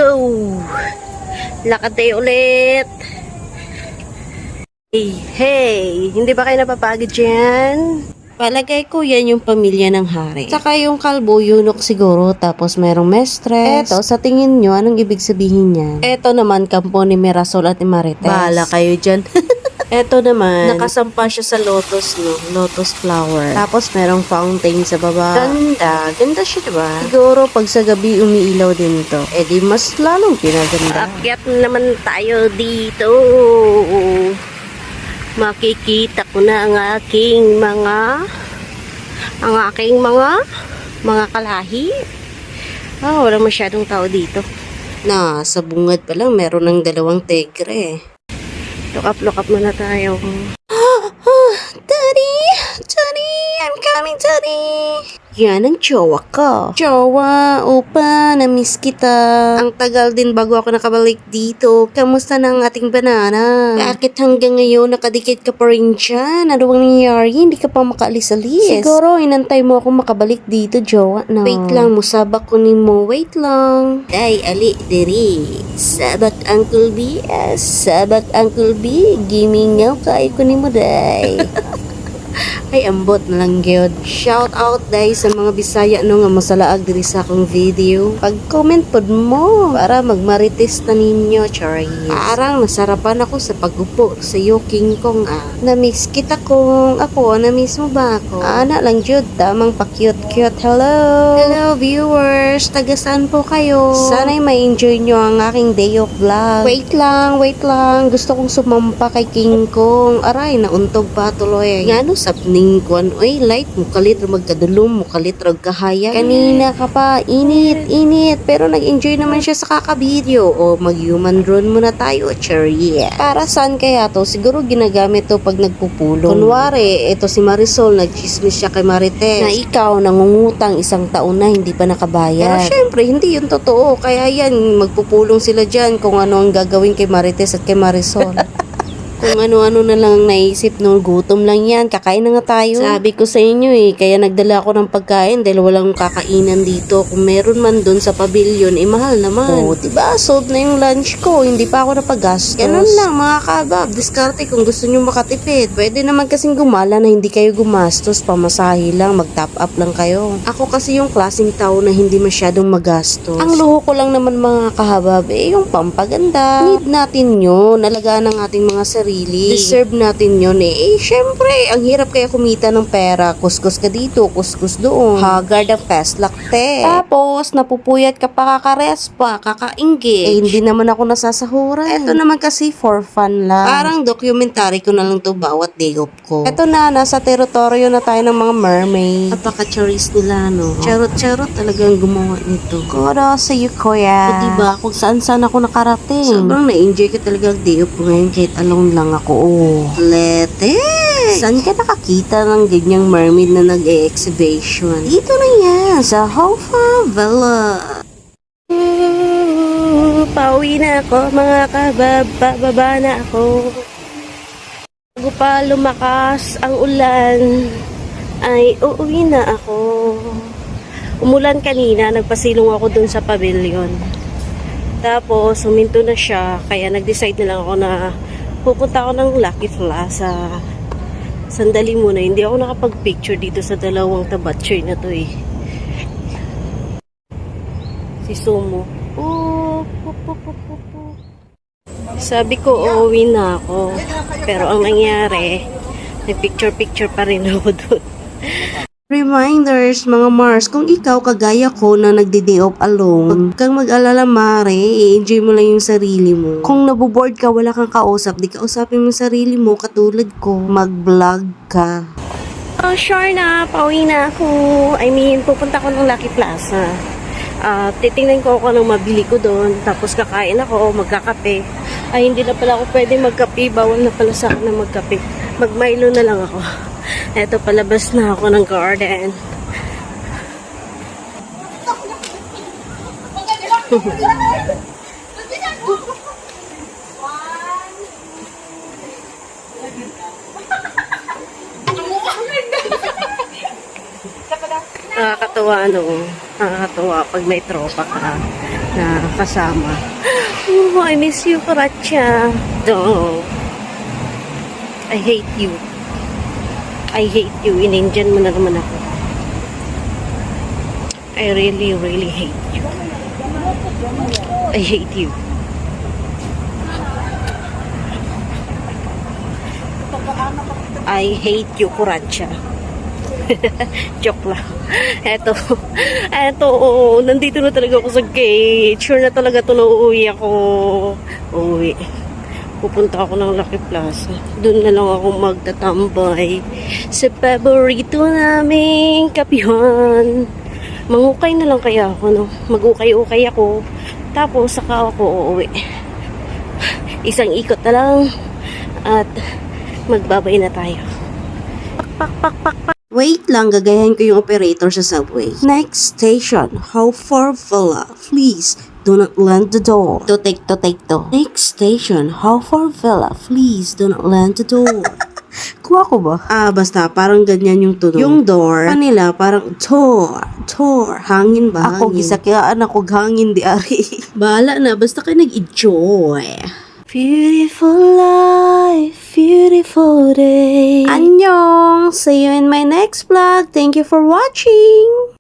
go! Lakad tayo ulit. Hey, hindi ba kayo napapagod dyan? Palagay ko yan yung pamilya ng hari. Saka yung kalbo, yunok siguro, tapos merong mistress. Eto, sa tingin nyo, anong ibig sabihin niyan? Eto naman, kampo ni Mirasol at ni Marites. Bahala kayo dyan. Eto naman, nakasampa siya sa lotus, no? Lotus flower. Tapos merong fountain sa baba. Ganda. Ganda siya, diba? Siguro pag sa gabi umiilaw din to, eh di mas lalong pinaganda. Akyat naman tayo dito. Makikita ko na ang aking mga kalahi. Wala masyadong tao dito. Sa bungad pa lang meron ng 2 tigre. Look up muna tayo. Daddy! Daddy! I'm coming, Daddy! Yan ang jowa ko. Jowa, opa, na-miss kita. Ang tagal din bago ako nakabalik dito. Kamusta na ang ating banana? Bakit hanggang ngayon nakadikit ka pa rin dyan? Ano bang nangyari? Hindi ka pa makaalis-alis. Siguro, inantay mo ako makabalik dito, jowa, no? Wait lang, musabak ko ni mo. Wait lang. Day, ali, diri. Sabak Uncle B. Sabak Uncle B. Gimingaw ka, ko ni mo, day. Ay, ambot na lang gyud. Shout out dahil sa mga Bisaya no nga masalaag diri sa akong video. Pag-comment pod mo para magmarites na ninyo, Charis. Parang nasarapan ako sa pagupo sa iyo, King Kong. Na-miss kita kong. Ako, na-miss mo ba ako? Ana lang jud, tamang pa-cute-cute. Hello viewers. Taga saan po kayo? Sana'y ma-enjoy nyo ang aking day of vlog. Wait lang. Gusto kong sumampa kay King Kong. Aray, nauntog pa tuloy. Ngano sapning kuan, oy, light mo kalit magkadulom mo kalit kahaya. Kanina ka pa, init. Pero nag-enjoy naman siya sa kakabideo. O mag-human drone muna tayo, cherry. Para saan kaya to? Siguro ginagamit to pag nagpupulong. Kunwari, ito si Marisol, nagchismis siya kay Marites na ikaw nangungutang 1 taon na hindi pa nakabayad. Pero syempre, hindi yun totoo. Kaya yan, magpupulong sila dyan kung ano ang gagawin kay Marites at kay Marisol. Kung ano-ano na lang naisip nung gutom lang yan, kakain na nga tayo. Sabi ko sa inyo kaya nagdala ako ng pagkain dahil walang kakainan dito. Kung meron man dun sa pavilion, mahal naman. Diba? Sold na yung lunch ko, hindi pa ako napagastos. Ganun lang mga kabab, diskarte kung gusto nyo makatipid. Pwede naman kasing gumala na hindi kayo gumastos, pamasahe lang, mag-top up lang kayo. Ako kasi yung klaseng tao na hindi masyadong magastos. Ang luho ko lang naman mga kahabab, yung pampaganda. Need natin yun, nalagaan ng ating mga sarili. Deserve natin yun syempre, ang hirap kaya kumita ng pera. Kuskus ka dito, kuskus doon. Haggard ang fast lakte. Tapos, napupuyat ka pa, kakares pa, kaka-engage. Hindi naman ako nasasahuran. Ito naman kasi for fun lang. Parang documentary ko na lang to bawat day off ko. Ito na, nasa teritoryo na tayo ng mga mermaid. Apaka-charis nila, no? Charot-charot talagang gumawa nito. Kudo sa iyo, kuya. Diba, kung saan-saan ako nakarating. Sobrang na-enjoy ko talaga ang day off ko ngayon kahit alone lang ako. Lete! Saan ka nakakita ng ganyang mermaid na nag-e-exhibition? Dito na yan, sa Hoffa Villa. Pauwi na ako, mga kabab. Pababa na ako. Bago pa lumakas ang ulan, ay uuwi na ako. Umulan kanina, nagpasilong ako dun sa pavilion. Tapos, huminto na siya, kaya nag-decide na lang ako na pupunta ako ng Lucky Plaza. Sandali muna, hindi ako nakapag-picture dito sa 2 tabatsoy na to Si Sumo. Sabi ko, uuwi na ako. Pero ang nangyari, nag-picture pa rin ako doon. Reminders, mga Mars, kung ikaw kagaya ko na nagde-day off alone, huwag kang mag-alala, mare, i-enjoy mo lang yung sarili mo. Kung naboboard ka, wala kang kausap, di kausapin mo yung sarili mo, katulad ko, mag-vlog ka. Sure na, pauwi na ako. Pupunta ko ng Lucky Plaza. Titingnan ko ako ng mabili ko doon, tapos kakain ako, magkakape. Ay, hindi na pala ako pwede magkape, bawal na pala sa akin na magkape. Mag-Milo na lang ako. Eto, palabas na ako ng garden. Nakakatawa, Nakakatuwa pag may tropa ka na kasama. Oh, I miss you, Kuratsa. Dong. I hate you. I hate you. In-Indian mo na naman ako. I really, really hate you. I hate you. I hate you, Kuratsa. Joke lang. Eto, nandito na talaga ako sa gate. Sure na talaga ito na uuwi ako. Uuwi. Pupunta ako ng Lucky Plaza. Doon na lang ako magtatambay sa paborito naming kapihan. Mangukay na lang kaya ako, no? Mag-ukay-ukay ako. Tapos, saka ako uuwi. Isang ikot na lang. At magbabay na tayo. Pak. Wait lang, gagayahin ko yung operator sa subway. Next station, How-Far Villa. Please, do not land the door. To take to. Next station, How-Far Villa. Please, do not land the door. Kuha ko ba? Basta, parang ganyan yung tunog. Yung door, kanila, parang tour, hangin ba? Ako, gisakayaan ako hangin di ari. Bahala na, basta kayo nag-enjoy. Beautiful life, beautiful day. Annyeong! See you in my next vlog. Thank you for watching.